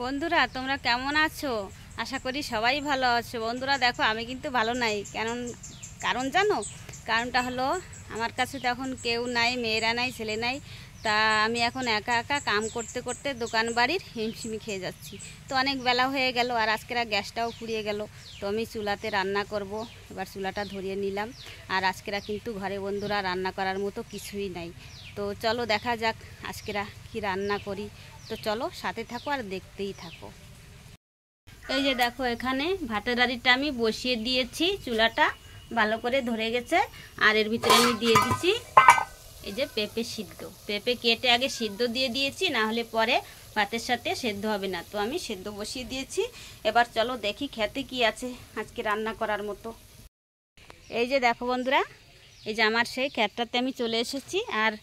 বন্ধুরা তোমরা কেমন আছো? আশা করি সবাই ভালো আছো। বন্ধুরা দেখো আমি কিন্তু ভালো নাই। কারণ জানো, কারণটা হলো আমার কাছে তো এখন কেউ নাই, মেয়েরা নাই, ছেলে নাই। তা আমি এখন একা একা কাম করতে করতে দোকান বাড়ির হিমশিমি খেয়ে যাচ্ছি। তো অনেক বেলা হয়ে গেল, আর আজকের গ্যাসটাও ফুরিয়ে গেল। তো আমি চুলাতে রান্না করব। এবার চুলাটা ধরিয়ে নিলাম। আর আজকেরা কিন্তু ঘরে বন্ধুরা রান্না করার মতো কিছুই নাই। তো চলো দেখা যাক আজকেরা কি রান্না করি। তো চলো সাথে থাকো আর দেখতেই থাকো। এই যে দেখো এখানে ভাতের হাঁড়িটা আমি বসিয়ে দিয়েছি, চুলাটা ভালো করে ধরে গেছে। আর এর ভিতরে আমি দিয়ে দিচ্ছি এই যে পেঁপে সিদ্ধ। পেঁপে কেটে আগে সিদ্ধ দিয়ে দিয়েছি, না হলে পরে ভাতের সাথে সেদ্ধ হবে না। তো আমি সেদ্ধ বসিয়ে দিয়েছি। এবার চলো দেখি খেতে কি আছে আজকে রান্না করার মতো। এই যে দেখো বন্ধুরা, এই যে আমার সেই ক্ষেতটাতে আমি চলে এসেছি। আর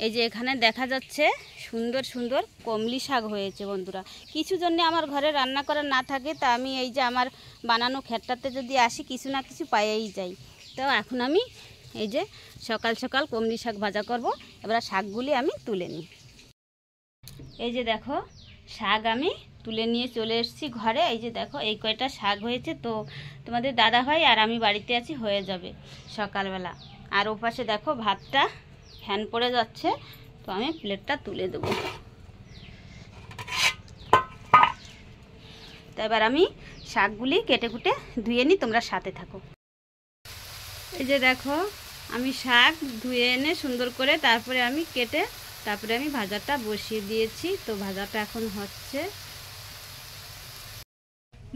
এই যে এখানে দেখা যাচ্ছে সুন্দর সুন্দর কমলি শাক হয়েছে বন্ধুরা। কিছু জন্য আমার ঘরে রান্না করা না থাকে, তা আমি এই যে আমার বানানো ক্ষেতটাতে যদি আসি কিছু না কিছু পাইয়েই যাই। তো এখন আমি এই যে সকাল সকাল কমলি শাক ভাজা করব। এবার শাকগুলি আমি তুলে নিই। এই যে দেখো শাক আমি তুলে নিয়ে চলে এসেছি ঘরে। এই যে দেখো এই কয়টা শাক হয়েছে। তো তোমাদের দাদা ভাই আর আমি বাড়িতে আছি, হয়ে যাবে সকালবেলা। আর ওপাশে দেখো ভাতটা ফ্যান পড়ে যাচ্ছে। তো আমি প্লেটটা তুলে দেবো। তো এবার আমি শাকগুলি কেটে কুটে ধুয়ে নিই, তোমরা সাথে থাকো। এই যে দেখো আমি শাক ধুয়ে এনে সুন্দর করে তারপরে আমি কেটে তারপরে আমি ভাজাটা বসিয়ে দিয়েছি। তো ভাজাটা এখন হচ্ছে।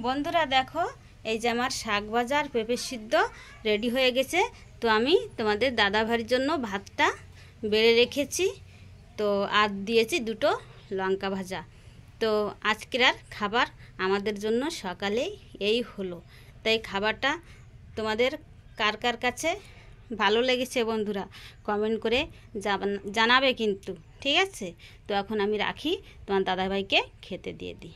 বন্ধুরা দেখো এই যে আমার শাক ভাজা আর পেঁপে সিদ্ধ রেডি হয়ে গেছে। তো আমি তোমাদের দাদা ভাইয়ের জন্য ভাতটা বেড়ে রেখেছি। তো আর দিয়েছি দুটো লঙ্কা ভাজা। তো আজকের আর খাবার আমাদের জন্য সকালে এই হলো। তাই খাবারটা তোমাদের কার কার কাছে ভালো লেগেছে বন্ধুরা কমেন্ট করে জানাবে কিন্তু, ঠিক আছে? তো এখন আমি রাখি, তোমার দাদাভাইকে খেতে দিয়ে দিই।